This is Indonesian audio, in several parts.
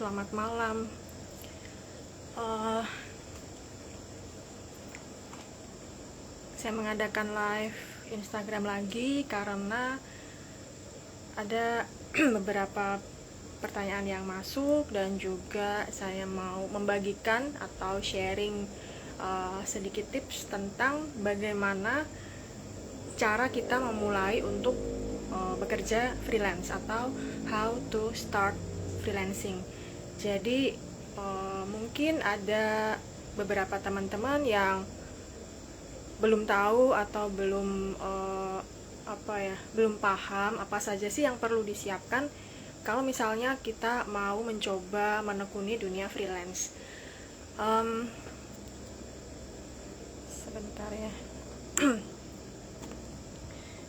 selamat malam. Eh, saya mengadakan live Instagram lagi karena ada beberapa pertanyaan yang masuk dan juga saya mau membagikan atau sharing sedikit tips tentang bagaimana cara kita memulai untuk bekerja freelance atau how to start freelancing. Jadi mungkin ada beberapa teman-teman yang belum tahu atau belum paham apa saja sih yang perlu disiapkan kalau misalnya kita mau mencoba menekuni dunia freelance. Sebentar ya.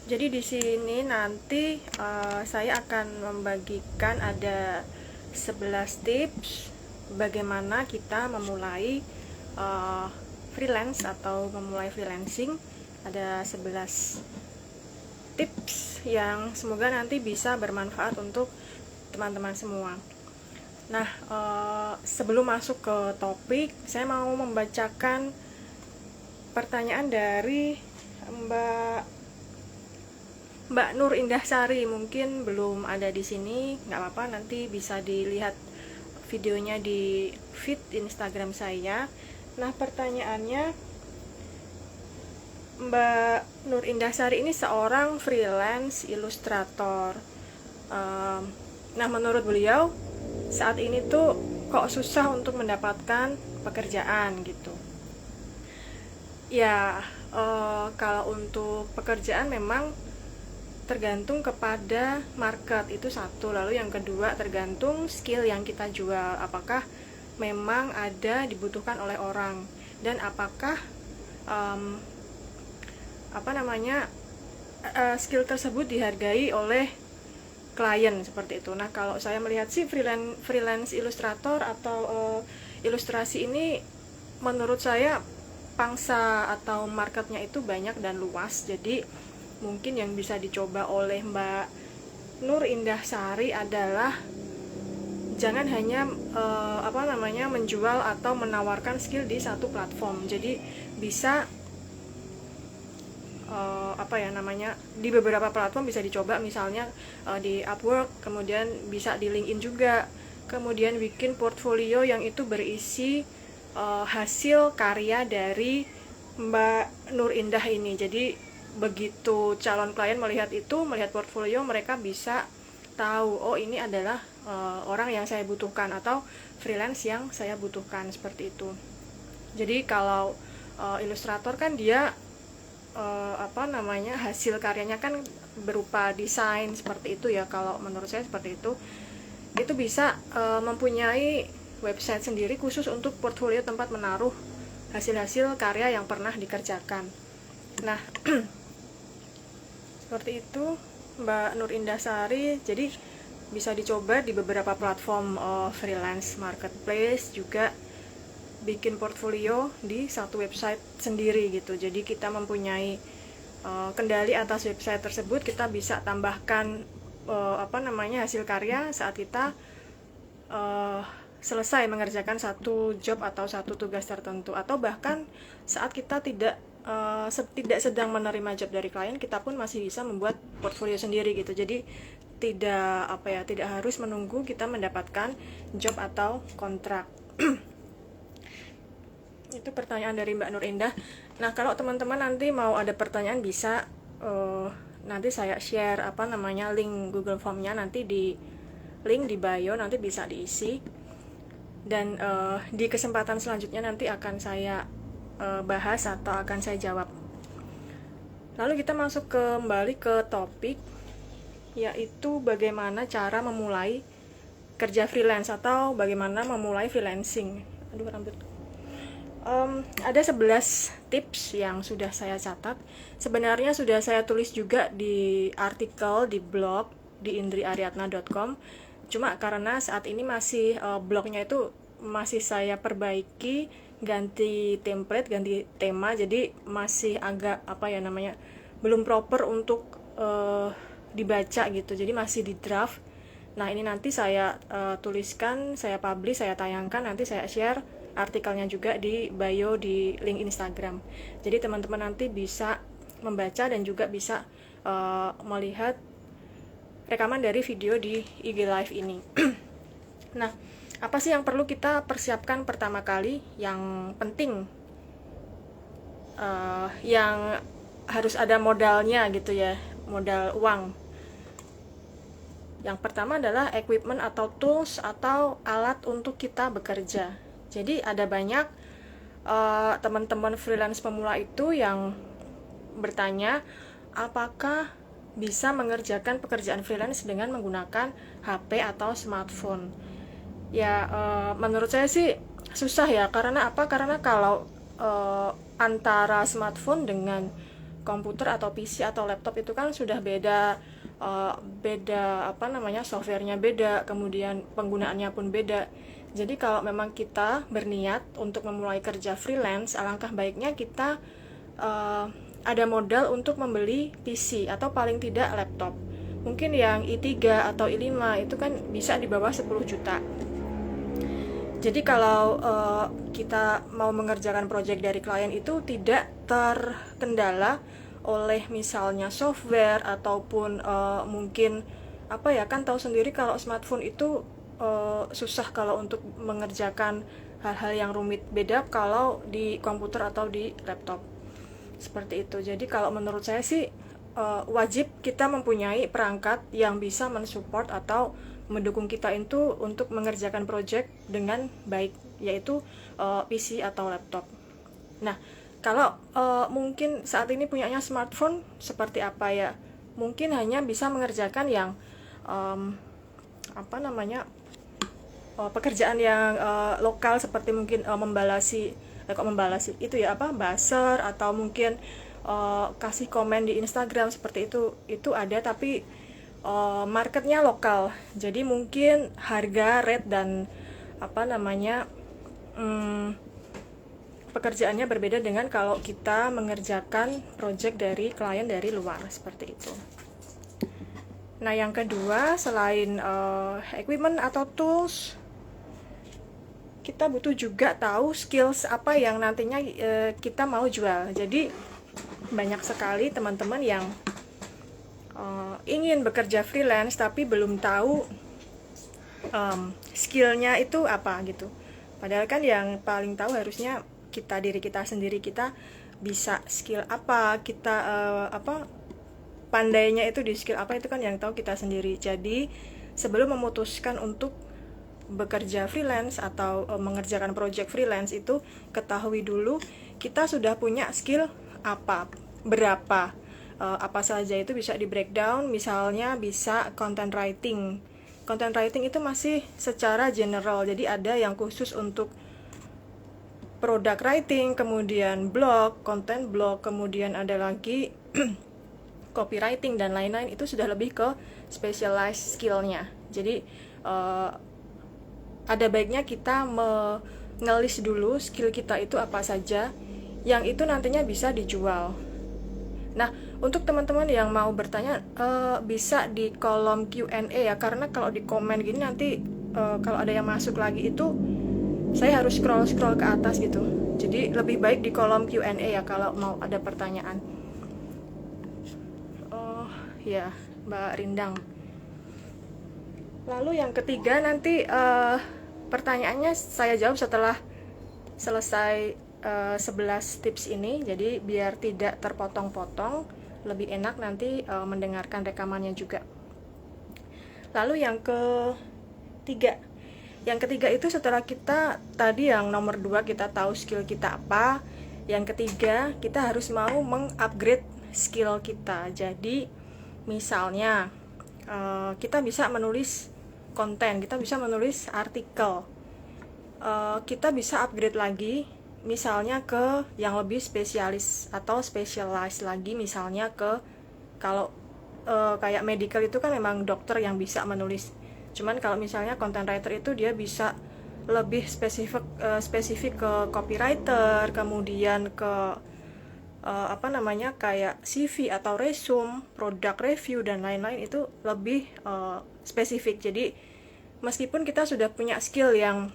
Jadi di sini nanti saya akan membagikan ada 11 tips bagaimana kita memulai freelance atau memulai freelancing. Ada 11 tips yang semoga nanti bisa bermanfaat untuk teman-teman semua. Nah, sebelum masuk ke topik, saya mau membacakan pertanyaan dari Mbak Nur Indah Sari. Mungkin belum ada di sini, nggak apa-apa, nanti bisa dilihat videonya di feed Instagram saya. Nah, pertanyaannya, Mbak Nur Indah Sari ini seorang freelance ilustrator. Nah, menurut beliau saat ini tuh kok susah untuk mendapatkan pekerjaan gitu. Ya, kalau untuk pekerjaan memang tergantung kepada market, itu satu. Lalu yang kedua tergantung skill yang kita jual, apakah memang ada dibutuhkan oleh orang dan apakah skill tersebut dihargai oleh klien, seperti itu. Nah, kalau saya melihat sih freelance ilustrator atau ilustrasi ini menurut saya pangsa atau marketnya itu banyak dan luas. Jadi mungkin yang bisa dicoba oleh Mbak Nur Indah Sari adalah jangan hanya menjual atau menawarkan skill di satu platform. Jadi bisa di beberapa platform bisa dicoba, misalnya di Upwork, kemudian bisa di LinkedIn juga. Kemudian bikin portfolio yang itu berisi hasil karya dari Mbak Nur Indah ini. Jadi begitu calon klien melihat portfolio, mereka bisa tahu, oh ini adalah orang yang saya butuhkan atau freelance yang saya butuhkan, seperti itu. Jadi kalau ilustrator kan dia hasil karyanya kan berupa desain, seperti itu ya. Kalau menurut saya seperti itu bisa mempunyai website sendiri khusus untuk portfolio, tempat menaruh hasil-hasil karya yang pernah dikerjakan. Nah, seperti itu Mbak Nur Indah Sari. Jadi bisa dicoba di beberapa platform freelance marketplace, juga bikin portfolio di satu website sendiri gitu. Jadi kita mempunyai kendali atas website tersebut. Kita bisa tambahkan hasil karya saat kita selesai mengerjakan satu job atau satu tugas tertentu, atau bahkan saat kita tidak sedang menerima job dari klien, kita pun masih bisa membuat portfolio sendiri gitu. Jadi tidak harus menunggu kita mendapatkan job atau kontrak. Itu pertanyaan dari Mbak Nur Indah. Nah, kalau teman-teman nanti mau ada pertanyaan, bisa nanti saya share link Google Form-nya nanti di link di bio, nanti bisa diisi. Dan di kesempatan selanjutnya nanti akan saya bahas atau akan saya jawab. Lalu kita masuk kembali ke topik, yaitu bagaimana cara memulai kerja freelance atau bagaimana memulai freelancing. Ada 11 tips yang sudah saya catat. Sebenarnya sudah saya tulis juga di artikel di blog di indriariatna.com. Cuma karena saat ini masih blognya itu masih saya perbaiki, ganti template, ganti tema, jadi masih agak belum proper untuk dibaca gitu. Jadi masih di draft. Nah, ini nanti saya tuliskan, saya publish, saya tayangkan, nanti saya share artikelnya juga di bio di link Instagram. Jadi teman-teman nanti bisa membaca dan juga bisa melihat rekaman dari video di IG Live ini. Nah, apa sih yang perlu kita persiapkan pertama kali? Yang penting, yang harus ada modalnya gitu ya, modal uang. Yang pertama adalah equipment atau tools atau alat untuk kita bekerja. Jadi ada banyak teman-teman freelance pemula itu yang bertanya, apakah bisa mengerjakan pekerjaan freelance dengan menggunakan HP atau smartphone? Ya, menurut saya sih susah ya. Karena apa? Karena kalau antara smartphone dengan komputer atau PC atau laptop itu kan sudah beda, softwarenya beda, kemudian penggunaannya pun beda. Jadi kalau memang kita berniat untuk memulai kerja freelance, alangkah baiknya kita ada modal untuk membeli PC atau paling tidak laptop. Mungkin yang i3 atau i5 itu kan bisa di bawah 10 juta. Jadi kalau kita mau mengerjakan project dari klien itu tidak terkendala oleh misalnya software ataupun mungkin kan tahu sendiri kalau smartphone itu susah kalau untuk mengerjakan hal-hal yang rumit, beda kalau di komputer atau di laptop seperti itu. Jadi kalau menurut saya sih wajib kita mempunyai perangkat yang bisa mensupport atau mendukung kita itu untuk mengerjakan project dengan baik, yaitu PC atau laptop. Nah, kalau mungkin saat ini punyanya smartphone seperti apa ya? Mungkin hanya bisa mengerjakan yang pekerjaan yang lokal seperti mungkin membalasi itu ya buzzer, atau mungkin kasih komen di Instagram seperti itu ada, tapi marketnya lokal. Jadi mungkin harga, rate dan pekerjaannya berbeda dengan kalau kita mengerjakan project dari klien dari luar seperti itu. Nah, yang kedua, selain equipment atau tools, kita butuh juga tahu skills apa yang nantinya kita mau jual. Jadi banyak sekali teman-teman yang ingin bekerja freelance tapi belum tahu skillnya itu apa gitu. Padahal kan yang paling tahu harusnya diri kita sendiri, kita bisa skill apa, kita pandainya itu di skill apa, itu kan yang tahu kita sendiri. Jadi sebelum memutuskan untuk bekerja freelance atau mengerjakan project freelance itu, ketahui dulu kita sudah punya skill apa, berapa, apa saja. Itu bisa di breakdown. Misalnya bisa content writing. Content writing itu masih secara general, jadi ada yang khusus untuk product writing, kemudian blog, content blog, kemudian ada lagi copywriting dan lain-lain. Itu sudah lebih ke specialized skillnya. Jadi ada baiknya kita ngelis dulu skill kita itu apa saja, yang itu nantinya bisa dijual. Nah, untuk teman-teman yang mau bertanya, bisa di kolom Q&A ya, karena kalau di komen gini nanti kalau ada yang masuk lagi itu saya harus scroll ke atas gitu. Jadi lebih baik di kolom Q&A ya kalau mau ada pertanyaan. Ya, Mbak Rindang. Lalu yang ketiga nanti pertanyaannya saya jawab setelah selesai 11 tips ini. Jadi biar tidak terpotong-potong, lebih enak nanti mendengarkan rekamannya juga. Lalu yang ketiga itu setelah kita tadi yang nomor 2 kita tahu skill kita apa, yang ketiga kita harus mau mengupgrade skill kita. Jadi misalnya kita bisa menulis konten, kita bisa menulis artikel, kita bisa upgrade lagi misalnya ke yang lebih spesialis atau specialize lagi, misalnya ke kalau kayak medical itu kan memang dokter yang bisa menulis. Cuman kalau misalnya content writer itu dia bisa lebih spesifik ke copywriter, kemudian ke kayak CV atau resume, product review dan lain-lain itu lebih spesifik. Jadi meskipun kita sudah punya skill yang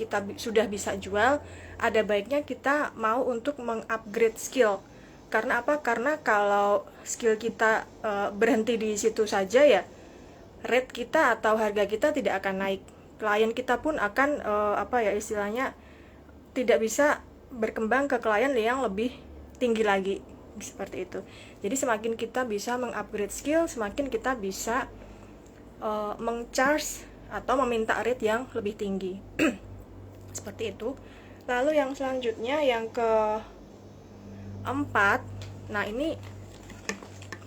kita sudah bisa jual, ada baiknya kita mau untuk mengupgrade skill. Karena apa? Karena kalau skill kita berhenti di situ saja ya, rate kita atau harga kita tidak akan naik. Klien kita pun akan istilahnya tidak bisa berkembang ke klien yang lebih tinggi lagi, seperti itu. Jadi semakin kita bisa mengupgrade skill, semakin kita bisa meng-charge atau meminta rate yang lebih tinggi. Seperti itu. Lalu yang selanjutnya, yang keempat, nah ini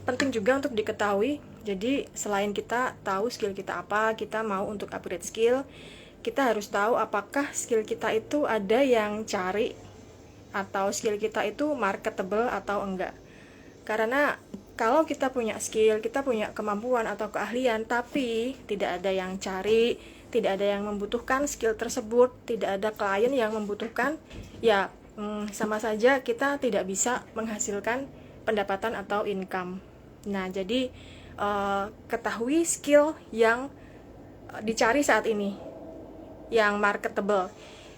penting juga untuk diketahui. Jadi selain kita tahu skill kita apa, kita mau untuk upgrade skill, kita harus tahu apakah skill kita itu ada yang cari atau skill kita itu marketable atau enggak. Karena kalau kita punya skill, kita punya kemampuan atau keahlian, tapi tidak ada yang cari, tidak ada yang membutuhkan skill tersebut, tidak ada klien yang membutuhkan, ya sama saja kita tidak bisa menghasilkan pendapatan atau income. Nah, jadi ketahui skill yang dicari saat ini, yang marketable,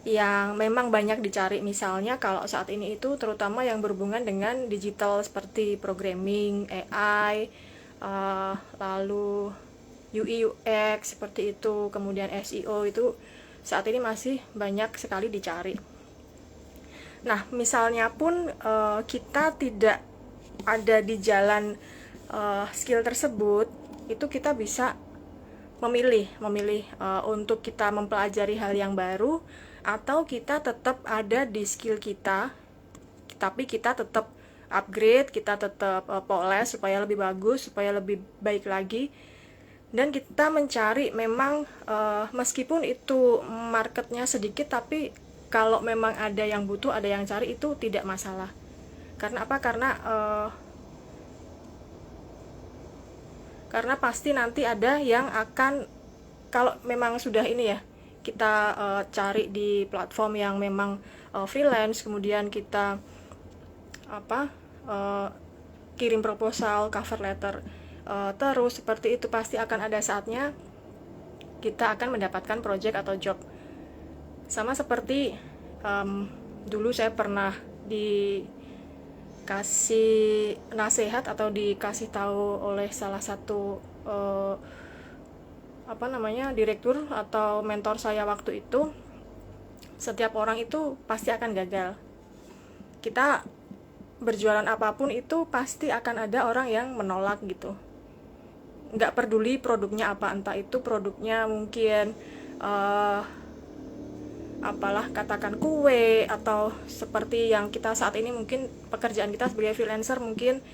yang memang banyak dicari. Misalnya kalau saat ini itu terutama yang berhubungan dengan digital seperti programming, AI, lalu UI UX seperti itu, kemudian SEO itu saat ini masih banyak sekali dicari. Nah, misalnya pun kita tidak ada di jalan skill tersebut, itu kita bisa memilih untuk kita mempelajari hal yang baru, atau kita tetap ada di skill kita tapi kita tetap upgrade, kita tetap polish supaya lebih bagus, supaya lebih baik lagi. Dan kita mencari memang meskipun itu marketnya sedikit, tapi kalau memang ada yang butuh, ada yang cari, itu tidak masalah. Karena apa? Karena pasti nanti ada yang akan, kalau memang sudah ini ya, kita cari di platform yang memang freelance, kemudian kita kirim proposal, cover letter, terus seperti itu, pasti akan ada saatnya kita akan mendapatkan project atau job. Sama seperti dulu saya pernah dikasih nasihat atau dikasih tahu oleh salah satu direktur atau mentor saya waktu itu, setiap orang itu pasti akan gagal. Kita berjualan apapun itu pasti akan ada orang yang menolak gitu. Nggak peduli produknya apa, entah itu produknya mungkin katakan kue, atau seperti yang kita saat ini mungkin pekerjaan kita sebagai freelancer mungkin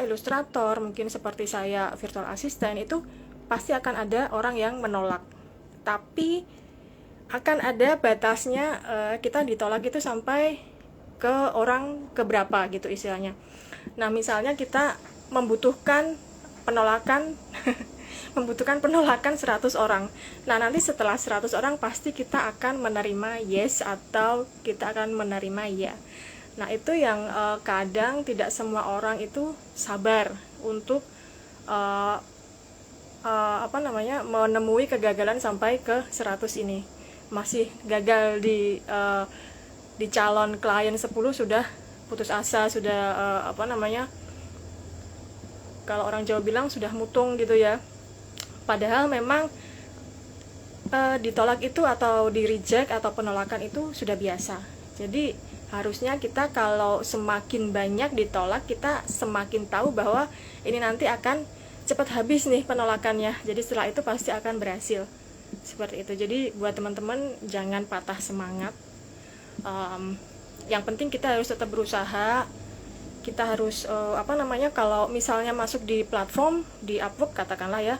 ilustrator, mungkin seperti saya virtual assistant, itu pasti akan ada orang yang menolak. Tapi akan ada batasnya, kita ditolak itu sampai ke orang keberapa gitu istilahnya. Nah, misalnya kita membutuhkan penolakan membutuhkan penolakan 100 orang. Nah, nanti setelah 100 orang pasti kita akan menerima yes atau kita akan menerima ya. Nah, itu yang kadang tidak semua orang itu sabar untuk menemui kegagalan sampai ke 100 ini. Masih gagal di calon klien 10 sudah putus asa, sudah kalau orang Jawa bilang sudah mutung gitu ya. Padahal memang ditolak itu atau di reject atau penolakan itu sudah biasa. Jadi harusnya kita kalau semakin banyak ditolak, kita semakin tahu bahwa ini nanti akan cepat habis nih penolakannya. Jadi setelah itu pasti akan berhasil. Seperti itu. Jadi buat teman-teman jangan patah semangat. Yang penting kita harus tetap berusaha. Kita harus kalau misalnya masuk di platform di Upwork katakanlah ya,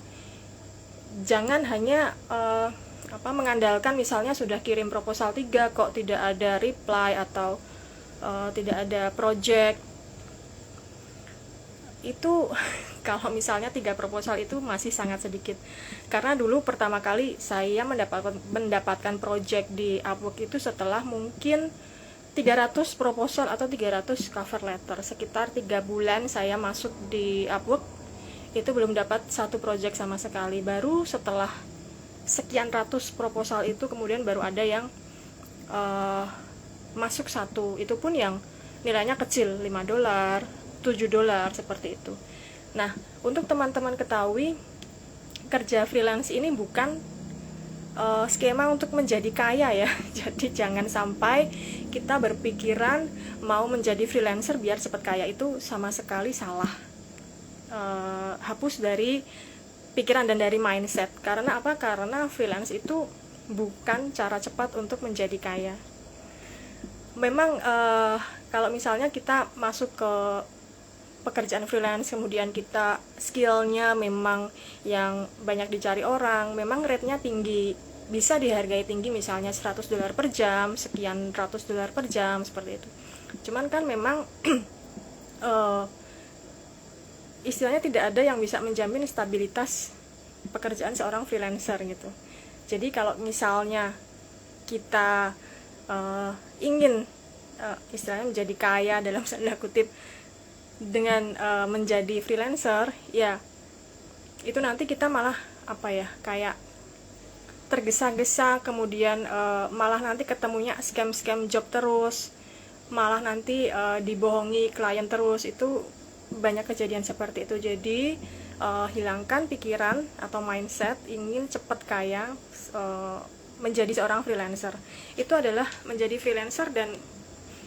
jangan hanya mengandalkan misalnya sudah kirim proposal 3 kok tidak ada reply atau tidak ada project. Itu kalau misalnya 3 proposal itu masih sangat sedikit. Karena dulu pertama kali saya mendapatkan project di Upwork itu setelah mungkin 300 proposal atau 300 cover letter. Sekitar 3 bulan saya masuk di Upwork, itu belum dapat satu project sama sekali. Baru setelah sekian ratus proposal itu kemudian baru ada yang masuk satu, itu pun yang nilainya kecil, $5, $7 seperti itu. Nah, untuk teman-teman ketahui, kerja freelance ini bukan skema untuk menjadi kaya ya. Jadi jangan sampai kita berpikiran mau menjadi freelancer biar cepat kaya, itu sama sekali salah. Hapus dari pikiran dan dari mindset. Karena apa? Karena freelance itu bukan cara cepat untuk menjadi kaya. Memang kalau misalnya kita masuk ke pekerjaan freelance, kemudian kita skillnya memang yang banyak dicari orang, memang rate-nya tinggi, bisa dihargai tinggi, misalnya $100 per jam, sekian ratus dolar per jam, seperti itu. Cuman kan memang istilahnya tidak ada yang bisa menjamin stabilitas pekerjaan seorang freelancer gitu. Jadi kalau misalnya kita ingin istilahnya menjadi kaya dalam tanda kutip dengan menjadi freelancer, ya itu nanti kita malah kayak tergesa-gesa, kemudian malah nanti ketemunya scam job terus, malah nanti dibohongi klien terus. Itu banyak kejadian seperti itu. Jadi hilangkan pikiran atau mindset ingin cepat kaya menjadi seorang freelancer. Itu adalah menjadi freelancer dan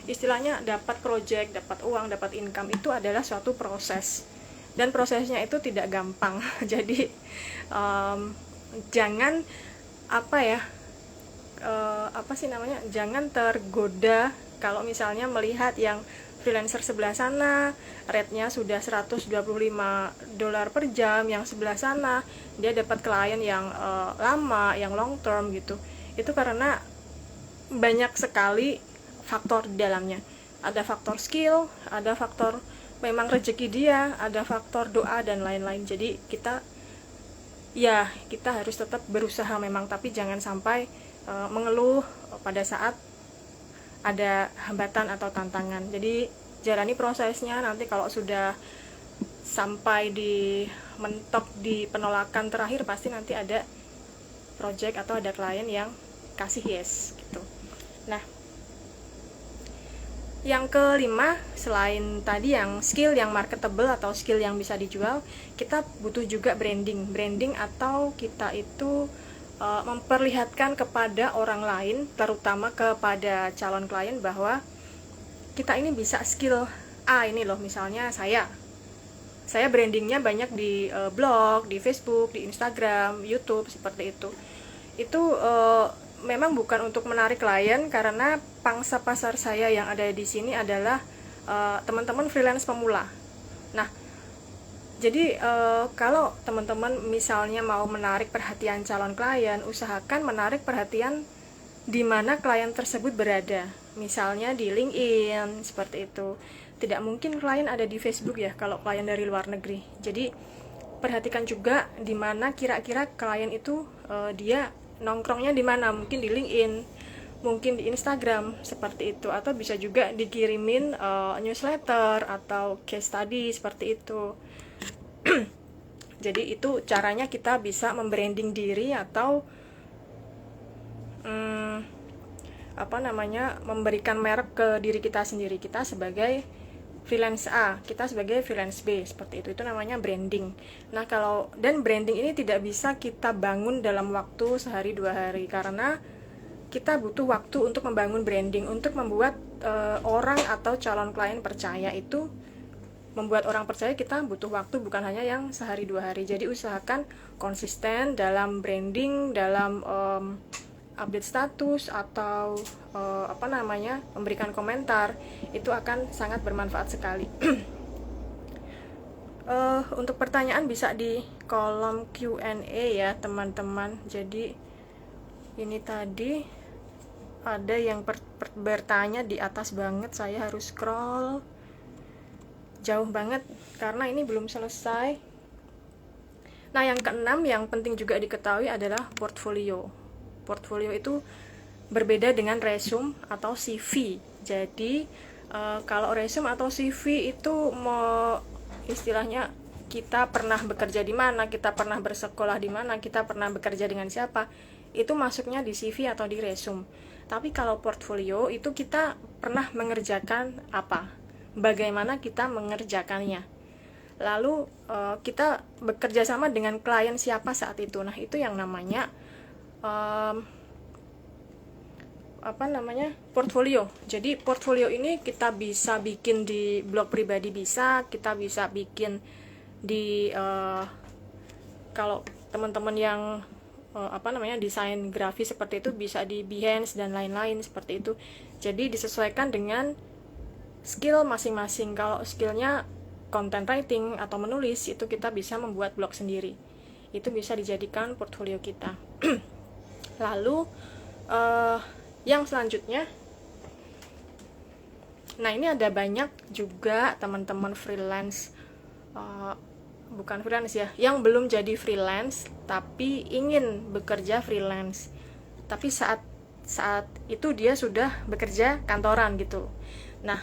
istilahnya dapat project, dapat uang, dapat income, itu adalah suatu proses, dan prosesnya itu tidak gampang. Jadi jangan jangan tergoda kalau misalnya melihat yang freelancer sebelah sana rate-nya sudah $125 per jam, yang sebelah sana dia dapat klien yang lama, yang long term gitu. Itu karena banyak sekali faktor di dalamnya. Ada faktor skill, ada faktor memang rezeki dia, ada faktor doa dan lain-lain. Jadi kita harus tetap berusaha memang, tapi jangan sampai mengeluh pada saat ada hambatan atau tantangan. Jadi jalani prosesnya, nanti kalau sudah sampai di mentok di penolakan terakhir, pasti nanti ada project atau ada klien yang kasih yes gitu. Nah, yang kelima, selain tadi yang skill yang marketable atau skill yang bisa dijual, kita butuh juga branding atau kita itu memperlihatkan kepada orang lain, terutama kepada calon klien, bahwa kita ini bisa skill A ini loh. Misalnya saya brandingnya banyak di blog, di Facebook, di Instagram, YouTube, seperti itu. Itu memang bukan untuk menarik klien, karena pangsa pasar saya yang ada di sini adalah teman-teman freelance pemula. Nah, jadi kalau teman-teman misalnya mau menarik perhatian calon klien, usahakan menarik perhatian di mana klien tersebut berada. Misalnya di LinkedIn, seperti itu. Tidak mungkin klien ada di Facebook ya kalau klien dari luar negeri. Jadi perhatikan juga di mana kira-kira klien itu dia nongkrongnya di mana, mungkin di LinkedIn, mungkin di Instagram, seperti itu. Atau bisa juga dikirimin newsletter atau case study, seperti itu. Jadi itu caranya kita bisa membranding diri atau memberikan merek ke diri kita sendiri. Kita sebagai freelance A, kita sebagai freelance B, seperti itu. Itu namanya branding. Nah, dan branding ini tidak bisa kita bangun dalam waktu sehari 2 hari, karena kita butuh waktu untuk membangun branding, untuk membuat orang atau calon klien percaya. Itu membuat orang percaya kita butuh waktu, bukan hanya yang sehari 2 hari. Jadi usahakan konsisten dalam branding, dalam update status atau memberikan komentar. Itu akan sangat bermanfaat sekali. Untuk pertanyaan bisa di kolom Q&A ya teman-teman. Jadi ini tadi ada yang bertanya di atas banget, saya harus scroll jauh banget karena ini belum selesai. Nah, yang keenam yang penting juga diketahui adalah portfolio. Portfolio itu berbeda dengan resume atau CV. Jadi kalau resume atau CV itu mau istilahnya kita pernah bekerja di mana, kita pernah bersekolah di mana, kita pernah bekerja dengan siapa, itu masuknya di CV atau di resume. Tapi kalau portfolio itu kita pernah mengerjakan apa, bagaimana kita mengerjakannya, lalu kita bekerja sama dengan klien siapa saat itu. Nah, itu yang namanya portfolio. Jadi portfolio ini kita bisa bikin di blog pribadi, bisa kita bisa bikin di kalau teman-teman yang desain grafis seperti itu bisa di Behance dan lain-lain seperti itu. Jadi disesuaikan dengan skill masing-masing. Kalau skillnya content writing atau menulis, itu kita bisa membuat blog sendiri, itu bisa dijadikan portfolio kita. Lalu yang selanjutnya, nah ini ada banyak juga teman-teman freelance, bukan freelance ya, yang belum jadi freelance tapi ingin bekerja freelance, tapi saat itu dia sudah bekerja kantoran gitu. Nah,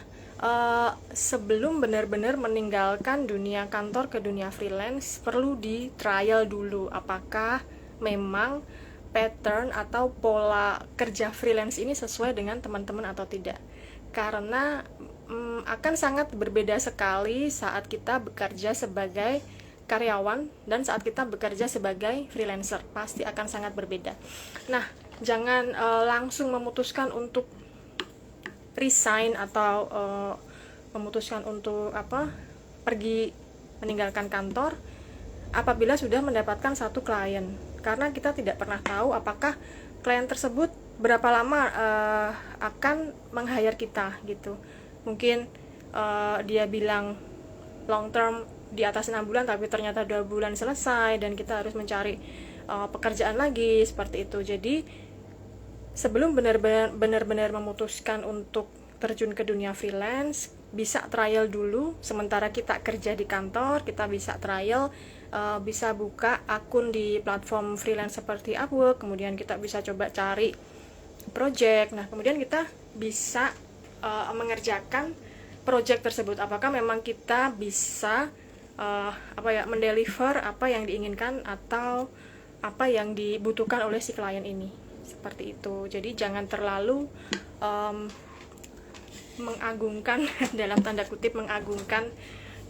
sebelum benar-benar meninggalkan dunia kantor ke dunia freelance, perlu di trial dulu apakah memang pattern atau pola kerja freelance ini sesuai dengan teman-teman atau tidak. Karena akan sangat berbeda sekali saat kita bekerja sebagai karyawan dan saat kita bekerja sebagai freelancer, pasti akan sangat berbeda. Nah, jangan langsung memutuskan untuk resign atau memutuskan untuk pergi meninggalkan kantor apabila sudah mendapatkan satu klien, karena kita tidak pernah tahu apakah klien tersebut berapa lama akan meng-hire kita gitu. Mungkin dia bilang long term di atas 6 bulan, tapi ternyata 2 bulan selesai dan kita harus mencari pekerjaan lagi seperti itu. Jadi sebelum benar-benar memutuskan untuk terjun ke dunia freelance, bisa trial dulu. Sementara kita kerja di kantor, kita bisa trial, bisa buka akun di platform freelance seperti Upwork, kemudian kita bisa coba cari project. Nah, kemudian kita bisa mengerjakan project tersebut. Apakah memang kita bisa mendeliver apa yang diinginkan atau apa yang dibutuhkan oleh si klien ini, seperti itu. Jadi jangan terlalu mengagungkan dalam tanda kutip mengagungkan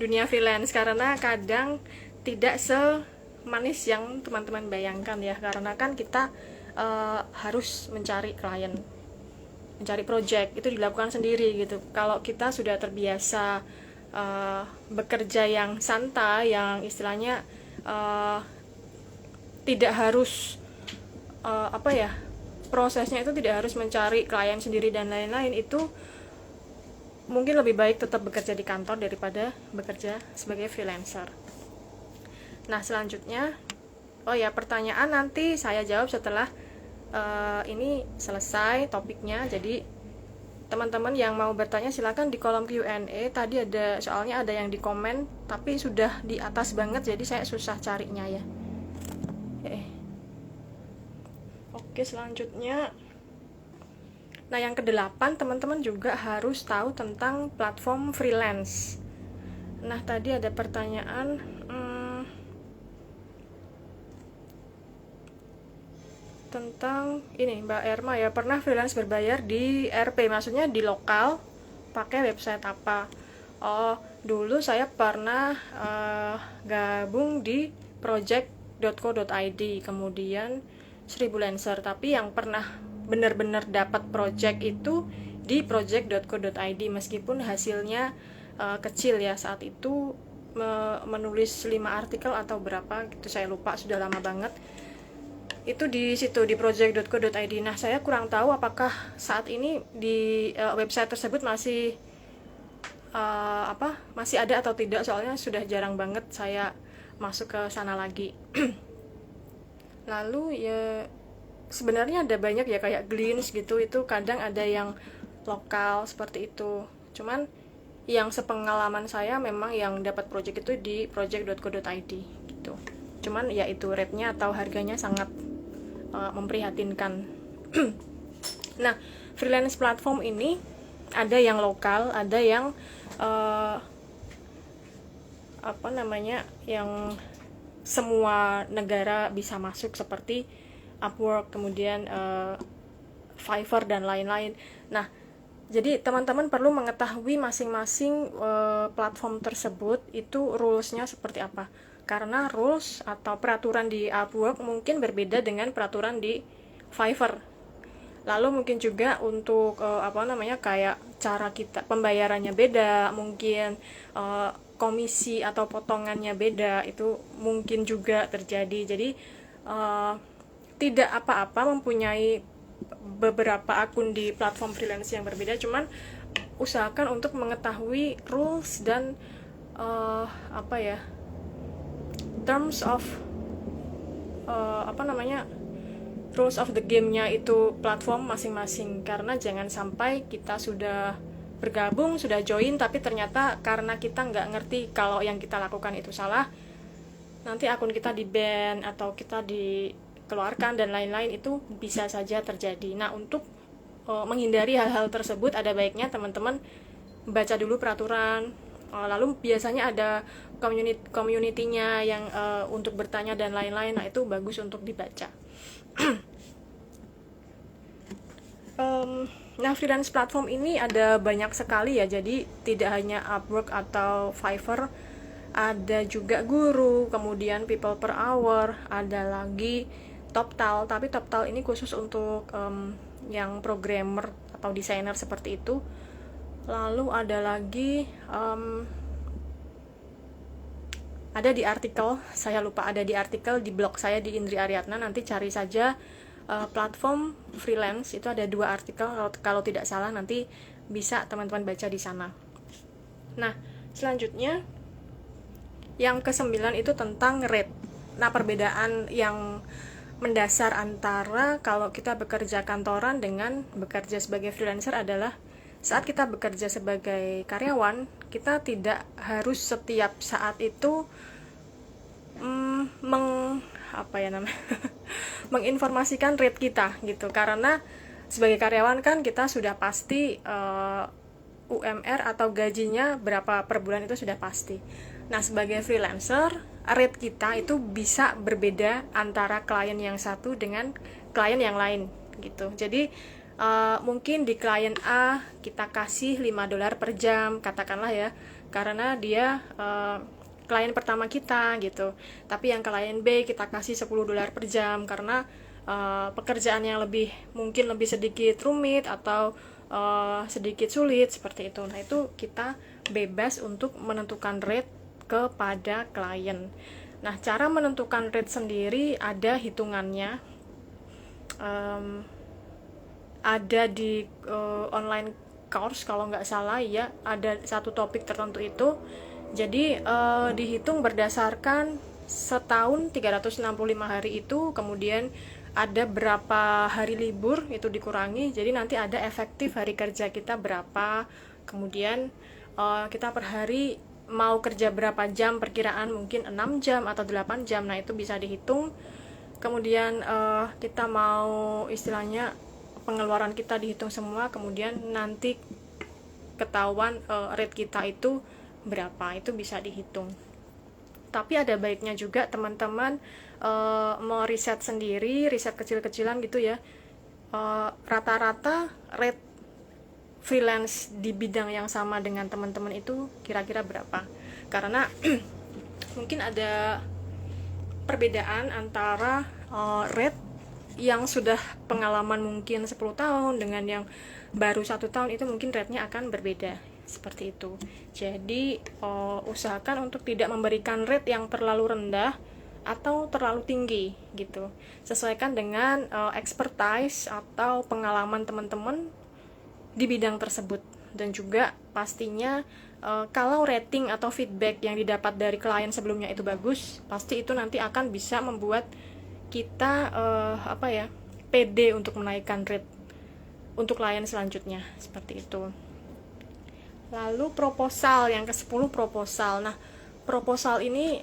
dunia freelance, karena kadang tidak semanis yang teman-teman bayangkan ya, karena kan kita harus mencari klien, mencari project itu dilakukan sendiri gitu. Kalau kita sudah terbiasa bekerja yang santai, yang istilahnya tidak harus prosesnya itu tidak harus mencari klien sendiri dan lain-lain, itu mungkin lebih baik tetap bekerja di kantor daripada bekerja sebagai freelancer. Nah, selanjutnya pertanyaan nanti saya jawab setelah ini selesai topiknya. Jadi teman-teman yang mau bertanya silakan di kolom Q&A. Tadi soalnya ada yang di komen tapi sudah di atas banget, jadi saya susah carinya ya. Oke, selanjutnya, nah yang ke-8, teman-teman juga harus tahu tentang platform freelance. Nah, tadi ada pertanyaan tentang ini, Mbak Erma ya, pernah freelance berbayar di RP, maksudnya di lokal, pakai website apa? Oh, dulu saya pernah gabung di project.co.id, kemudian Sribulancer, tapi yang pernah benar-benar dapat project itu di project.co.id, meskipun hasilnya kecil ya, saat itu menulis 5 artikel atau berapa gitu, saya lupa, sudah lama banget. Itu di situ di project.co.id. Nah, saya kurang tahu apakah saat ini di website tersebut masih masih ada atau tidak, soalnya sudah jarang banget saya masuk ke sana lagi. Lalu ya sebenarnya ada banyak ya, kayak Glints gitu, itu kadang ada yang lokal seperti itu. Cuman yang sepengalaman saya memang yang dapat project itu di project.co.id gitu. Cuman ya itu rate-nya atau harganya sangat memprihatinkan. Nah, freelance platform ini Ada yang lokal, ada yang yang semua negara bisa masuk seperti Upwork, kemudian Fiverr dan lain-lain. Nah, jadi teman-teman perlu mengetahui masing-masing platform tersebut itu rules-nya seperti apa. Karena rules atau peraturan di Upwork mungkin berbeda dengan peraturan di Fiverr. Lalu mungkin juga untuk kayak cara kita pembayarannya beda, mungkin komisi atau potongannya beda, itu mungkin juga terjadi. Jadi tidak apa-apa mempunyai beberapa akun di platform freelance yang berbeda, cuman usahakan untuk mengetahui rules dan terms of rules of the game-nya itu platform masing-masing, karena jangan sampai kita sudah bergabung, sudah join, tapi ternyata karena kita nggak ngerti kalau yang kita lakukan itu salah, nanti akun kita di-ban atau kita dikeluarkan dan lain-lain, itu bisa saja terjadi. Nah, untuk menghindari hal-hal tersebut, ada baiknya teman-teman baca dulu peraturan, lalu biasanya ada community-nya yang untuk bertanya dan lain-lain. Nah, itu bagus untuk dibaca. Nah, freelance platform ini ada banyak sekali ya, jadi tidak hanya Upwork atau Fiverr, ada juga Guru, kemudian People per Hour, ada lagi TopTal, tapi TopTal ini khusus untuk yang programmer atau desainer seperti itu. Lalu ada lagi ada di artikel, saya lupa, ada di artikel di blog saya di Indri Aryatna, nanti cari saja platform freelance, itu ada 2 artikel kalau tidak salah, nanti bisa teman-teman baca di sana. Nah, selanjutnya yang ke-9 itu tentang rate. Nah, perbedaan yang mendasar antara kalau kita bekerja kantoran dengan bekerja sebagai freelancer adalah saat kita bekerja sebagai karyawan, kita tidak harus setiap saat itu menginformasikan rate kita gitu, karena sebagai karyawan kan kita sudah pasti UMR atau gajinya berapa per bulan itu sudah pasti. Nah, sebagai freelancer, rate kita itu bisa berbeda antara klien yang satu dengan klien yang lain gitu. Jadi mungkin di klien A kita kasih $5 per jam katakanlah ya, karena dia klien pertama kita gitu. Tapi yang klien B kita kasih $10 per jam karena pekerjaan yang mungkin lebih sedikit rumit atau sedikit sulit seperti itu. Nah, itu kita bebas untuk menentukan rate kepada klien. Nah, cara menentukan rate sendiri ada hitungannya. Ada di online course kalau nggak salah ya, ada satu topik tertentu itu. Jadi dihitung berdasarkan setahun 365 hari itu, kemudian ada berapa hari libur itu dikurangi, jadi nanti ada efektif hari kerja kita berapa, kemudian kita per hari mau kerja berapa jam, perkiraan mungkin 6 jam atau 8 jam, nah itu bisa dihitung. Kemudian kita mau istilahnya pengeluaran kita dihitung semua, kemudian nanti ketahuan rate kita itu berapa, itu bisa dihitung. Tapi ada baiknya juga teman-teman mau riset sendiri, riset kecil-kecilan gitu ya, rata-rata rate freelance di bidang yang sama dengan teman-teman itu kira-kira berapa, karena mungkin ada perbedaan antara rate yang sudah pengalaman mungkin 10 tahun dengan yang baru 1 tahun, itu mungkin rate-nya akan berbeda seperti itu. Jadi usahakan untuk tidak memberikan rate yang terlalu rendah atau terlalu tinggi gitu. Sesuaikan dengan expertise atau pengalaman teman-teman di bidang tersebut. Dan juga pastinya kalau rating atau feedback yang didapat dari klien sebelumnya itu bagus, pasti itu nanti akan bisa membuat kita pede untuk menaikkan rate untuk klien selanjutnya seperti itu. Lalu proposal, yang ke-10 proposal. Nah, proposal ini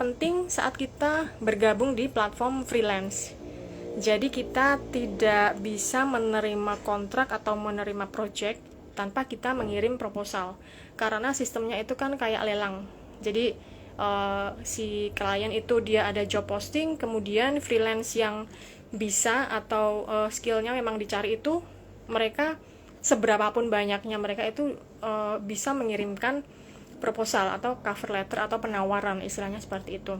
penting saat kita bergabung di platform freelance. Jadi kita tidak bisa menerima kontrak atau menerima project tanpa kita mengirim proposal, karena sistemnya itu kan kayak lelang. Jadi si klien itu dia ada job posting, kemudian freelance yang bisa atau skillnya memang dicari itu, mereka seberapapun banyaknya mereka itu bisa mengirimkan proposal atau cover letter atau penawaran, istilahnya seperti itu.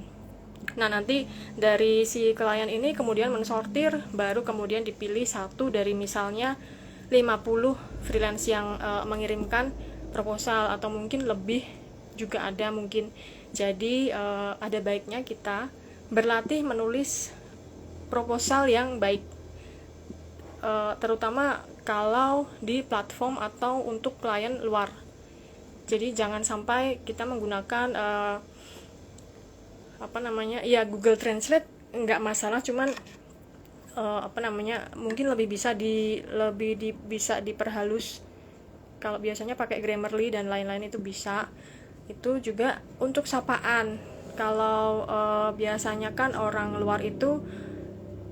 Nah, nanti dari si klien ini kemudian mensortir, baru kemudian dipilih satu dari misalnya 50 freelance yang mengirimkan proposal, atau mungkin lebih juga ada mungkin. Jadi ada baiknya kita berlatih menulis proposal yang baik, terutama kalau di platform atau untuk klien luar. Jadi jangan sampai kita menggunakan Google Translate nggak masalah, cuman mungkin lebih bisa bisa diperhalus. Kalau biasanya pakai Grammarly dan lain-lain itu bisa. Itu juga untuk sapaan. Kalau biasanya kan orang luar itu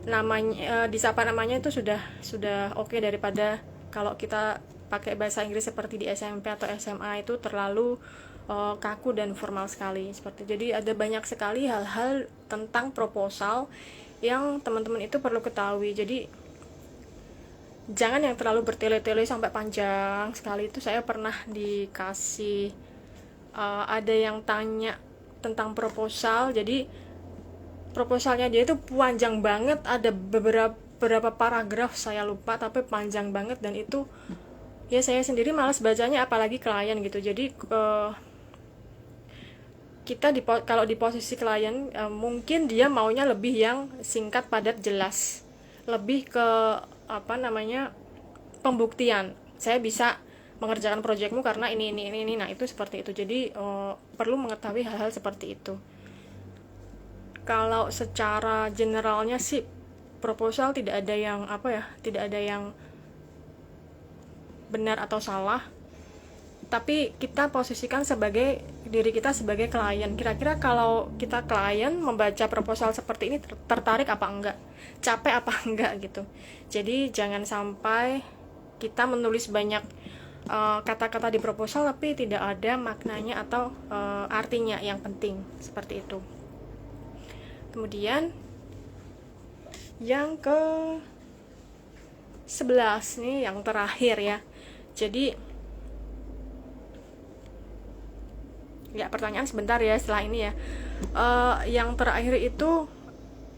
namanya disapa namanya itu sudah oke, daripada kalau kita pakai bahasa Inggris seperti di SMP atau SMA itu terlalu kaku dan formal sekali seperti. Jadi ada banyak sekali hal-hal tentang proposal yang teman-teman itu perlu ketahui. Jadi jangan yang terlalu bertele-tele sampai panjang sekali. Itu saya pernah dikasih ada yang tanya tentang proposal, jadi proposalnya dia itu panjang banget, ada beberapa paragraf saya lupa, tapi panjang banget, dan itu ya saya sendiri malas bacanya, apalagi klien gitu. Jadi kita kalau di posisi klien mungkin dia maunya lebih yang singkat, padat, jelas, lebih ke pembuktian. Saya bisa mengerjakan proyekmu karena ini. Nah, itu seperti itu. Jadi perlu mengetahui hal-hal seperti itu. Kalau secara generalnya sih proposal tidak ada yang benar atau salah. Tapi kita posisikan diri kita sebagai klien. Kira-kira kalau kita klien membaca proposal seperti ini, tertarik apa enggak? Capek apa enggak gitu. Jadi jangan sampai kita menulis banyak kata-kata di proposal tapi tidak ada maknanya atau artinya yang penting, seperti itu. Kemudian yang ke 11 nih, yang terakhir ya. Jadi pertanyaan sebentar ya setelah ini ya. Yang terakhir itu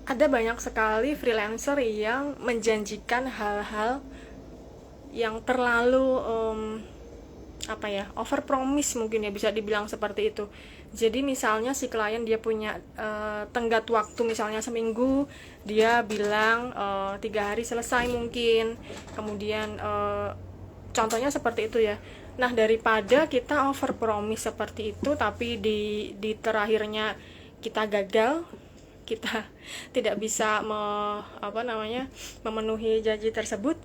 ada banyak sekali freelancer yang menjanjikan hal-hal yang terlalu over promise, mungkin ya bisa dibilang seperti itu. Jadi misalnya si klien dia punya tenggat waktu misalnya seminggu, dia bilang 3 hari selesai mungkin, kemudian contohnya seperti itu ya. Nah, daripada kita over promise seperti itu tapi di terakhirnya kita gagal, kita tidak bisa memenuhi janji tersebut,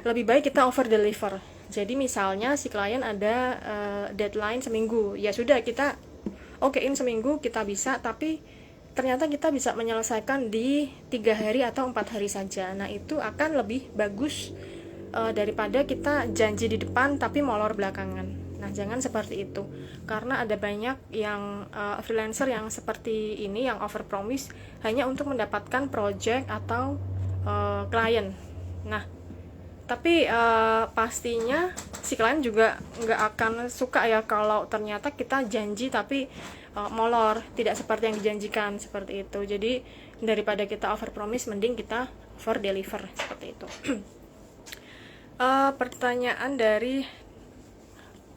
lebih baik kita over deliver. Jadi misalnya si klien ada deadline seminggu, ya sudah kita okein seminggu kita bisa, tapi ternyata kita bisa menyelesaikan di 3 hari atau 4 hari saja. Nah, itu akan lebih bagus daripada kita janji di depan tapi molor belakangan. Nah, jangan seperti itu, karena ada banyak yang freelancer yang seperti ini, yang over promise hanya untuk mendapatkan project atau klien. Nah, tapi pastinya si klien juga nggak akan suka ya kalau ternyata kita janji tapi molor, tidak seperti yang dijanjikan, seperti itu. Jadi daripada kita over promise, mending kita over deliver, seperti itu. Pertanyaan dari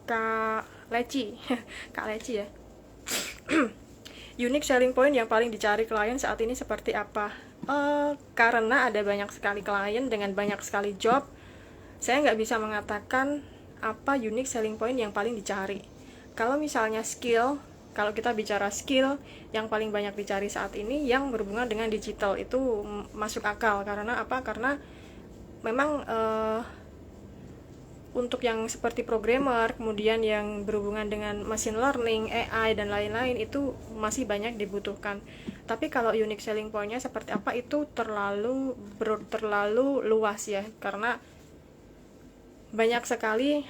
Kak Leci Kak Leci ya. Unique selling point yang paling dicari klien saat ini seperti apa? Karena ada banyak sekali klien dengan banyak sekali job, saya nggak bisa mengatakan apa unique selling point yang paling dicari. Kalau misalnya skill, kalau kita bicara skill yang paling banyak dicari saat ini yang berhubungan dengan digital, itu masuk akal. Karena apa? Karena memang untuk yang seperti programmer, kemudian yang berhubungan dengan machine learning, AI, dan lain-lain, itu masih banyak dibutuhkan. Tapi kalau unique selling point-nya seperti apa, itu terlalu luas ya, karena banyak sekali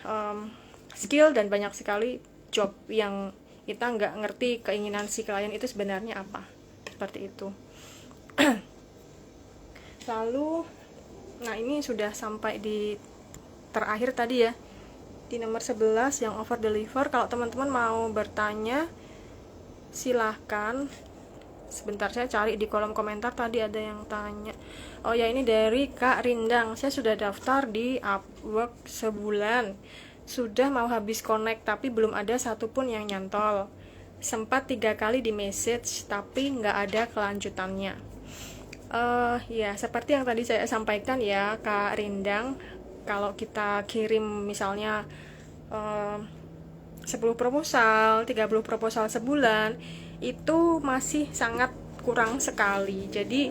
skill dan banyak sekali job yang kita nggak ngerti keinginan si klien itu sebenarnya apa, seperti itu. Lalu, nah ini sudah sampai di terakhir tadi ya, di nomor 11 yang over deliver. Kalau teman-teman mau bertanya silahkan. Sebentar, saya cari di kolom komentar, tadi ada yang tanya. Oh ya, ini dari Kak Rindang. Saya sudah daftar di Upwork sebulan, sudah mau habis connect tapi belum ada satupun yang nyantol. Sempat 3 kali di message tapi nggak ada kelanjutannya. Ya seperti yang tadi saya sampaikan ya Kak Rindang, kalau kita kirim misalnya 10 proposal, 30 proposal sebulan, itu masih sangat kurang sekali. Jadi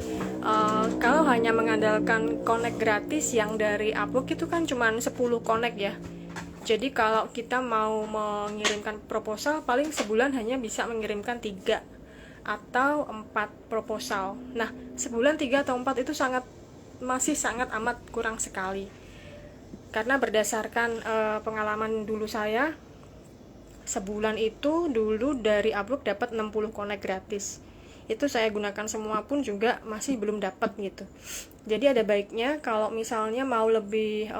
kalau hanya mengandalkan connect gratis yang dari Upwork itu kan cuma 10 connect ya. Jadi kalau kita mau mengirimkan proposal, paling sebulan hanya bisa mengirimkan 3 atau 4 proposal. Nah, sebulan 3 atau 4 itu masih sangat amat kurang sekali. Karena berdasarkan pengalaman dulu saya, sebulan itu dulu dari Upwork dapat 60 connect gratis. Itu saya gunakan semua pun juga masih belum dapat gitu. Jadi ada baiknya kalau misalnya mau lebih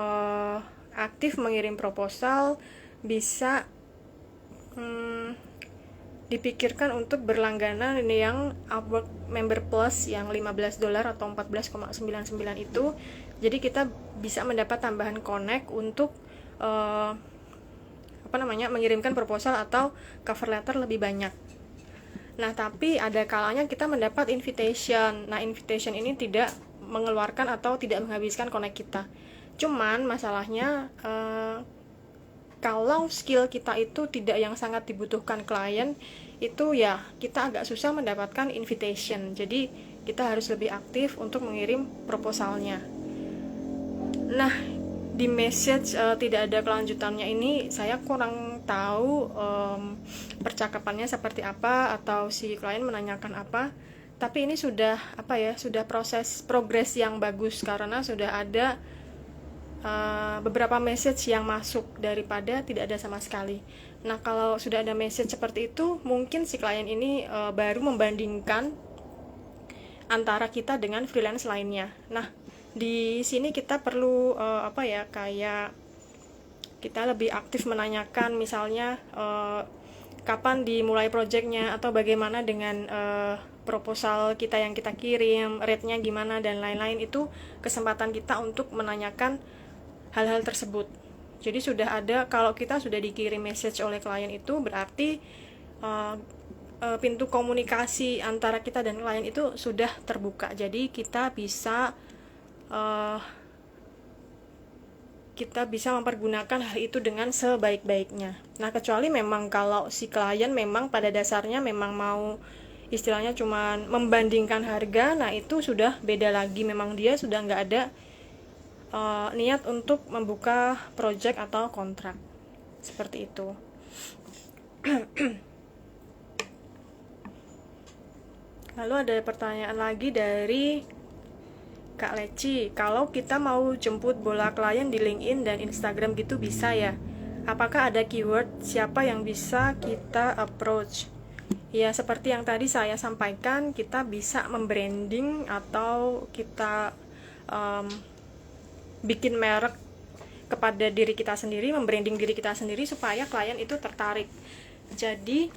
aktif mengirim proposal, bisa dipikirkan untuk berlangganan ini yang Upwork Member Plus yang $15 atau 14,99 itu. Jadi kita bisa mendapat tambahan connect untuk mengirimkan proposal atau cover letter lebih banyak. Nah, tapi ada kalanya kita mendapat invitation. Nah, invitation ini tidak mengeluarkan atau tidak menghabiskan connect kita. Cuman masalahnya kalau skill kita itu tidak yang sangat dibutuhkan klien, itu ya kita agak susah mendapatkan invitation. Jadi kita harus lebih aktif untuk mengirim proposalnya. Nah, di message tidak ada kelanjutannya ini saya kurang tahu percakapannya seperti apa atau si klien menanyakan apa. Tapi ini sudah sudah progres yang bagus karena sudah ada beberapa message yang masuk daripada tidak ada sama sekali. Nah, kalau sudah ada message seperti itu, mungkin si klien ini baru membandingkan antara kita dengan freelance lainnya. Nah, di sini kita perlu kayak kita lebih aktif menanyakan misalnya kapan dimulai projectnya atau bagaimana dengan proposal kita yang kita kirim, rate-nya gimana dan lain-lain. Itu kesempatan kita untuk menanyakan hal-hal tersebut. Jadi sudah ada, kalau kita sudah dikirim message oleh klien itu berarti pintu komunikasi antara kita dan klien itu sudah terbuka. Jadi kita bisa mempergunakan hal itu dengan sebaik-baiknya. Nah, kecuali memang kalau si klien memang pada dasarnya memang mau istilahnya cuma membandingkan harga, nah itu sudah beda lagi. Memang dia sudah nggak ada niat untuk membuka project atau kontrak seperti itu. Lalu ada pertanyaan lagi dari Kak Leci, kalau kita mau jemput bola klien di LinkedIn dan Instagram gitu bisa ya? Apakah ada keyword siapa yang bisa kita approach? Ya, seperti yang tadi saya sampaikan, kita bisa membranding atau kita bikin merek kepada diri kita sendiri, membranding diri kita sendiri supaya klien itu tertarik. Jadi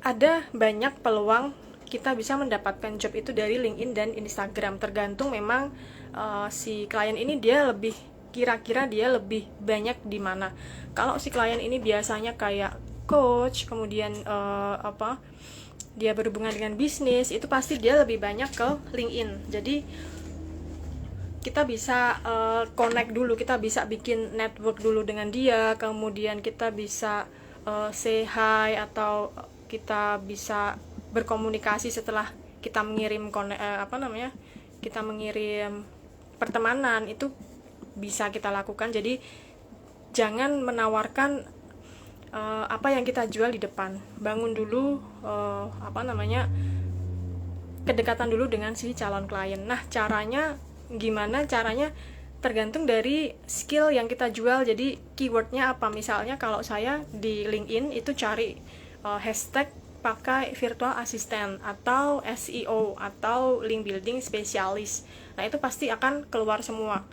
ada banyak peluang kita bisa mendapatkan job itu dari LinkedIn dan Instagram, tergantung memang si klien ini kira-kira dia lebih banyak di mana. Kalau si klien ini biasanya kayak coach, kemudian dia berhubungan dengan bisnis, itu pasti dia lebih banyak ke LinkedIn. Jadi kita bisa connect dulu, kita bisa bikin network dulu dengan dia, kemudian kita bisa say hi atau kita bisa berkomunikasi setelah kita mengirim kita mengirim pertemanan, itu bisa kita lakukan. Jadi jangan menawarkan apa yang kita jual di depan, bangun dulu kedekatan dulu dengan si calon klien. Nah, gimana caranya tergantung dari skill yang kita jual. Jadi keywordnya apa, misalnya kalau saya di LinkedIn itu cari hashtag pakai virtual assistant atau SEO atau link building spesialis. Nah itu pasti akan keluar semua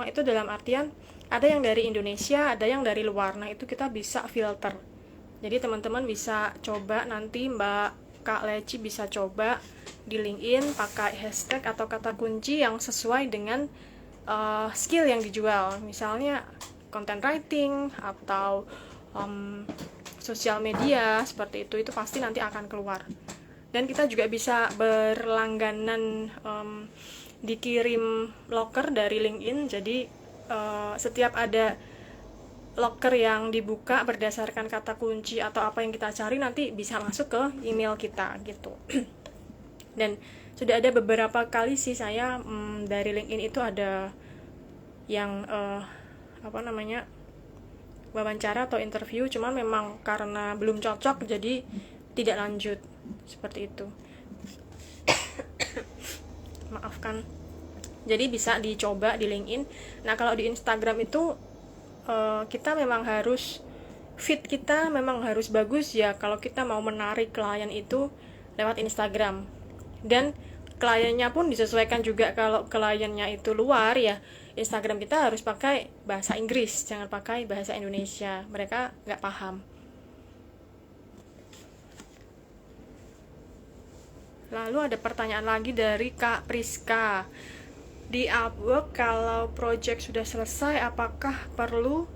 itu dalam artian ada yang dari Indonesia, ada yang dari luar. Nah itu kita bisa filter. Jadi teman-teman bisa coba, nanti Mbak Kak Leci bisa coba di LinkedIn pakai hashtag atau kata kunci yang sesuai dengan skill yang dijual, misalnya content writing atau sosial media, seperti itu pasti nanti akan keluar. Dan kita juga bisa berlangganan dikirim locker dari LinkedIn. Jadi setiap ada locker yang dibuka berdasarkan kata kunci atau apa yang kita cari, nanti bisa masuk ke email kita gitu. Dan sudah ada beberapa kali sih saya dari LinkedIn itu ada yang wawancara atau interview, cuman memang karena belum cocok jadi tidak lanjut, seperti itu. Maafkan. Jadi bisa dicoba di LinkedIn. Nah kalau di Instagram itu kita memang harus feed kita memang harus bagus ya kalau kita mau menarik klien itu lewat Instagram. Dan kliennya pun disesuaikan juga. Kalau kliennya itu luar ya, Instagram kita harus pakai bahasa Inggris, jangan pakai bahasa Indonesia, mereka nggak paham. Lalu ada pertanyaan lagi dari Kak Priska. Di Upwork kalau project sudah selesai, apakah perlu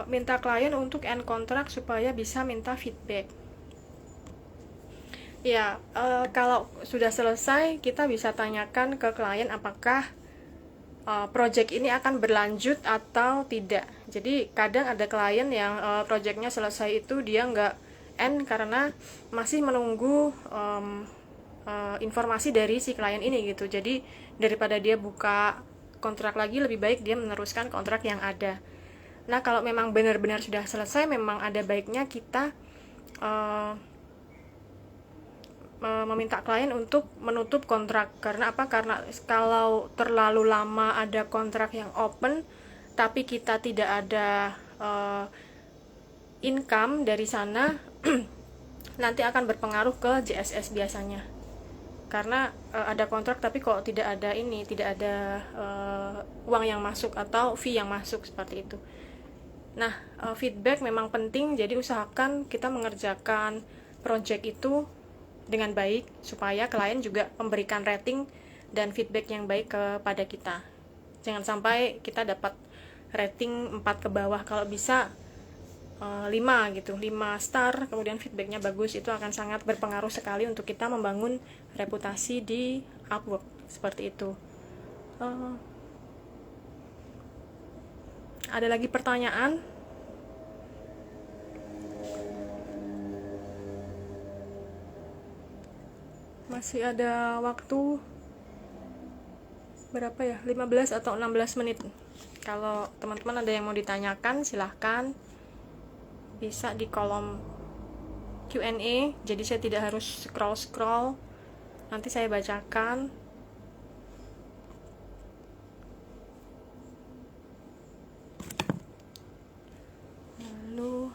minta klien untuk end kontrak supaya bisa minta feedback? Ya, kalau sudah selesai kita bisa tanyakan ke klien apakah project ini akan berlanjut atau tidak. Jadi kadang ada klien yang projectnya selesai itu dia nggak end karena masih menunggu informasi dari si klien ini gitu. Jadi daripada dia buka kontrak lagi, lebih baik dia meneruskan kontrak yang ada. Nah kalau memang benar-benar sudah selesai, memang ada baiknya kita meminta klien untuk menutup kontrak. Karena apa? Karena kalau terlalu lama ada kontrak yang open tapi kita tidak ada income dari sana nanti akan berpengaruh ke JSS biasanya. Karena ada kontrak tapi kok tidak ada uang yang masuk atau fee yang masuk, seperti itu. Nah, feedback memang penting, jadi usahakan kita mengerjakan project itu dengan baik supaya klien juga memberikan rating dan feedback yang baik kepada kita. Jangan sampai kita dapat rating 4 ke bawah, kalau bisa 5 gitu, 5 star, kemudian feedbacknya bagus, itu akan sangat berpengaruh sekali untuk kita membangun reputasi di Upwork, seperti itu. Ada lagi pertanyaan? Masih ada waktu berapa ya? 15 atau 16 menit. Kalau teman-teman ada yang mau ditanyakan, silahkan. Bisa di kolom Q&A, jadi saya tidak harus scroll-scroll. Nanti saya bacakan. Lalu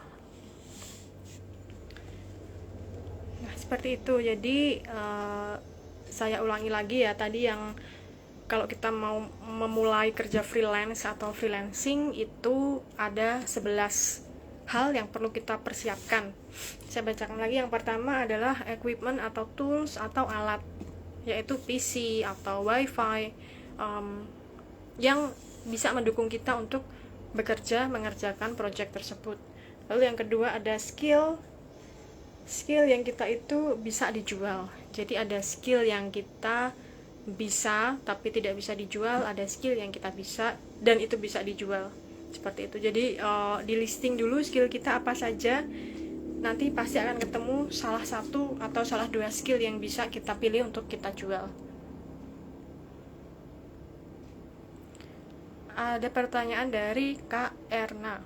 seperti itu. Jadi saya ulangi lagi ya, tadi yang kalau kita mau memulai kerja freelance atau freelancing itu ada 11 hal yang perlu kita persiapkan. Saya bacakan lagi. Yang pertama adalah equipment atau tools atau alat, yaitu PC atau wifi yang bisa mendukung kita untuk bekerja mengerjakan project tersebut. Lalu yang kedua ada skill yang kita itu bisa dijual. Jadi ada skill yang kita bisa tapi tidak bisa dijual, ada skill yang kita bisa dan itu bisa dijual, seperti itu. Jadi di listing dulu skill kita apa saja, nanti pasti akan ketemu salah satu atau salah dua skill yang bisa kita pilih untuk kita jual. Ada pertanyaan dari Kak Erna.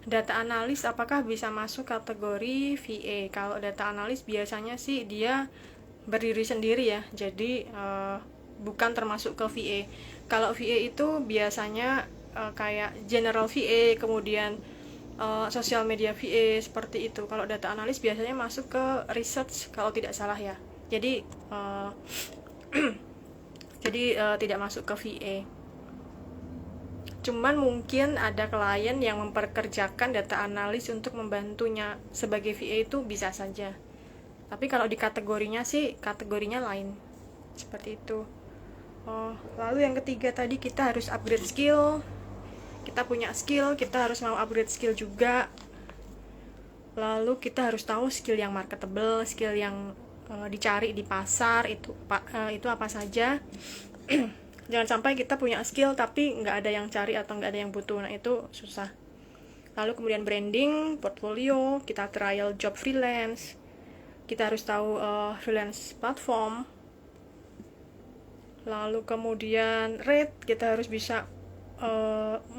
Data analis apakah bisa masuk kategori VA? Kalau data analis biasanya sih dia berdiri sendiri ya. Jadi bukan termasuk ke VA. Kalau VA itu biasanya kayak general VA, kemudian sosial media VA seperti itu. Kalau data analis biasanya masuk ke research kalau tidak salah ya. Jadi tidak masuk ke VA. Cuman mungkin ada klien yang memperkerjakan data analis untuk membantunya sebagai VA, itu bisa saja. Tapi kalau di kategorinya sih kategorinya lain. Seperti itu. Lalu yang ketiga tadi, kita harus upgrade skill. Kita punya skill, kita harus mau upgrade skill juga. Lalu kita harus tahu skill yang marketable, skill yang dicari di pasar itu apa saja. Jangan sampai kita punya skill tapi nggak ada yang cari atau nggak ada yang butuh, nah itu susah. Lalu kemudian branding, portfolio, kita trial job freelance, kita harus tahu freelance platform. Lalu kemudian rate, kita harus bisa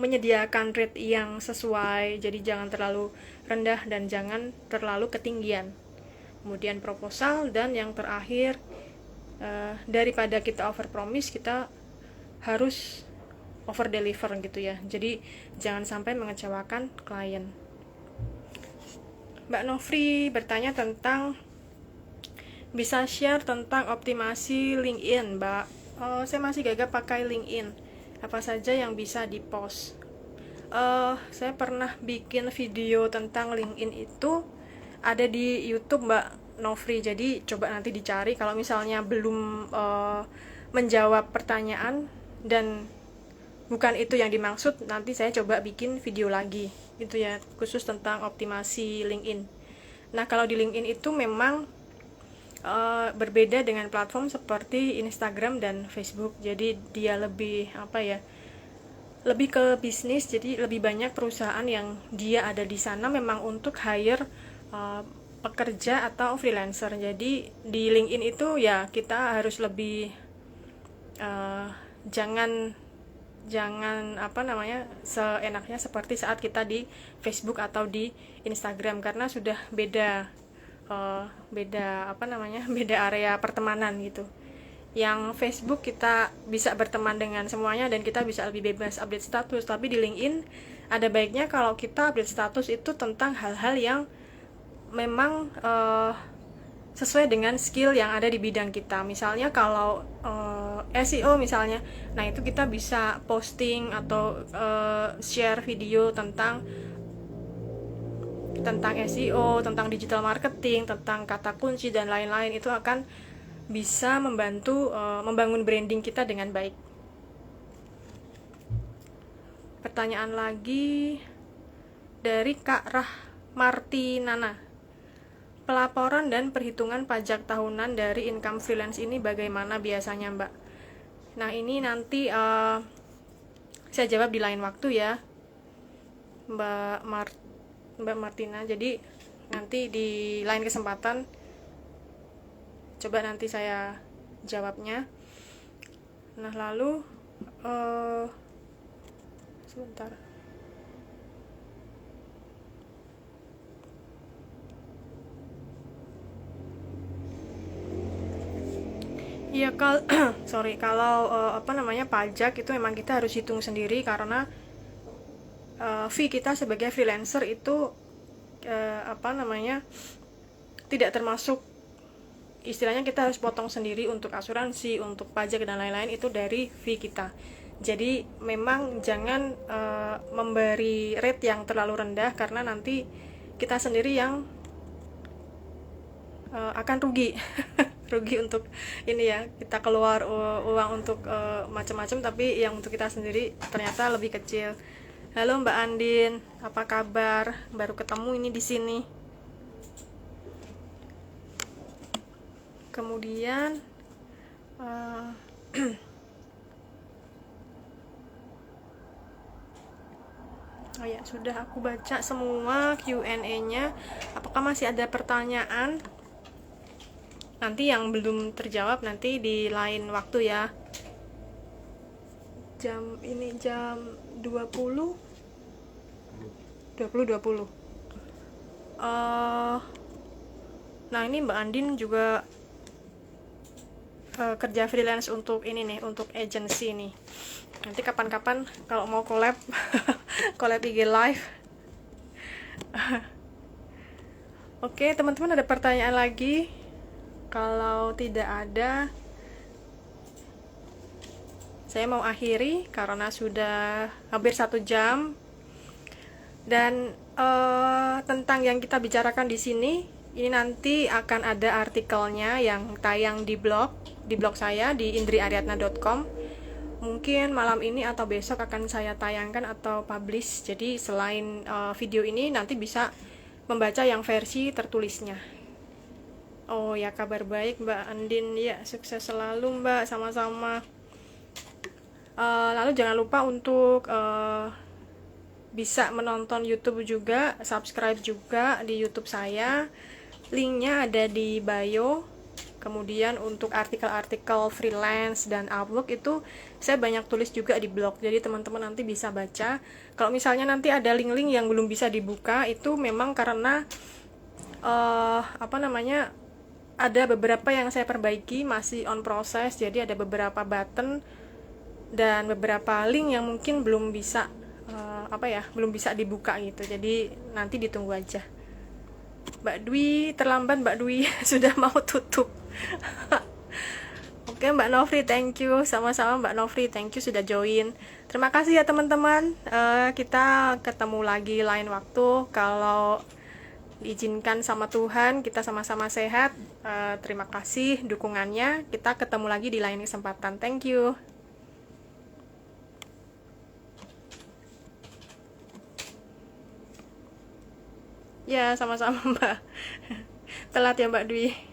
menyediakan rate yang sesuai, jadi jangan terlalu rendah dan jangan terlalu ketinggian. Kemudian proposal, dan yang terakhir daripada kita over promise, kita harus over deliver gitu ya. Jadi jangan sampai mengecewakan klien. Mbak Novri bertanya tentang bisa share tentang optimasi LinkedIn, Mbak. Saya masih gagal pakai LinkedIn. Apa saja yang bisa di-post? Saya pernah bikin video tentang LinkedIn itu ada di YouTube, Mbak Novri. Jadi coba nanti dicari. Kalau misalnya belum menjawab pertanyaan dan bukan itu yang dimaksud, nanti saya coba bikin video lagi itu ya, khusus tentang optimasi LinkedIn. Nah, kalau di LinkedIn itu memang berbeda dengan platform seperti Instagram dan Facebook. Jadi dia lebih lebih ke bisnis. Jadi lebih banyak perusahaan yang dia ada di sana memang untuk hire pekerja atau freelancer. Jadi di LinkedIn itu ya kita harus lebih jangan seenaknya seperti saat kita di Facebook atau di Instagram, karena sudah beda beda area pertemanan gitu. Yang Facebook kita bisa berteman dengan semuanya dan kita bisa lebih bebas update status, tapi di LinkedIn ada baiknya kalau kita update status itu tentang hal-hal yang memang sesuai dengan skill yang ada di bidang kita. Misalnya kalau SEO misalnya, nah itu kita bisa posting atau share video tentang SEO, tentang digital marketing, tentang kata kunci dan lain-lain. Itu akan bisa membantu membangun branding kita dengan baik. Pertanyaan lagi dari Kak Rahmartinana. Pelaporan dan perhitungan pajak tahunan dari income freelance ini bagaimana biasanya, Mbak? Nah, ini nanti saya jawab di lain waktu ya, Mbak Martina. Jadi nanti di lain kesempatan coba nanti saya jawabnya. Nah, lalu sebentar. Iya, kalau pajak itu memang kita harus hitung sendiri, karena fee kita sebagai freelancer itu tidak termasuk, istilahnya kita harus potong sendiri untuk asuransi, untuk pajak dan lain-lain itu dari fee kita. Jadi memang jangan memberi rate yang terlalu rendah, karena nanti kita sendiri yang akan rugi. Rugi untuk ini ya, kita keluar uang untuk macam-macam, tapi yang untuk kita sendiri ternyata lebih kecil. Halo Mbak Andin, apa kabar? Baru ketemu ini di sini. Kemudian oh ya, sudah aku baca semua Q&A-nya. Apakah masih ada pertanyaan? Nanti yang belum terjawab nanti di lain waktu ya. Jam 20. Nah, ini Mbak Andin juga kerja freelance untuk ini nih, untuk agency nih. Nanti kapan-kapan kalau mau collab collab IG live. Oke, teman-teman, ada pertanyaan lagi? Kalau tidak ada, saya mau akhiri karena sudah hampir 1 jam. Dan tentang yang kita bicarakan di sini, ini nanti akan ada artikelnya yang tayang di blog saya di indriaryatna.com. Mungkin malam ini atau besok akan saya tayangkan atau publish. Jadi selain video ini, nanti bisa membaca yang versi tertulisnya. Oh ya, kabar baik Mbak Andin. Ya, sukses selalu Mbak, sama-sama. Lalu jangan lupa untuk bisa menonton YouTube juga, subscribe juga di YouTube saya. Linknya ada di bio. Kemudian untuk artikel-artikel freelance dan Upwork itu saya banyak tulis juga di blog. Jadi teman-teman nanti bisa baca. Kalau misalnya nanti ada link-link yang belum bisa dibuka, itu memang karena ada beberapa yang saya perbaiki, masih on proses. Jadi ada beberapa button dan beberapa link yang mungkin belum bisa belum bisa dibuka gitu. Jadi nanti ditunggu aja. Mbak Dwi, terlambat Mbak Dwi. Sudah mau tutup. Oke, Mbak Novri, thank you. Sama-sama Mbak Novri, thank you sudah join. Terima kasih ya teman-teman. Kita ketemu lagi lain waktu. Kalau diizinkan sama Tuhan, kita sama-sama sehat. Terima kasih dukungannya. Kita ketemu lagi di lain kesempatan. Thank you. Ya, sama-sama Mbak. Telat ya Mbak Dwi.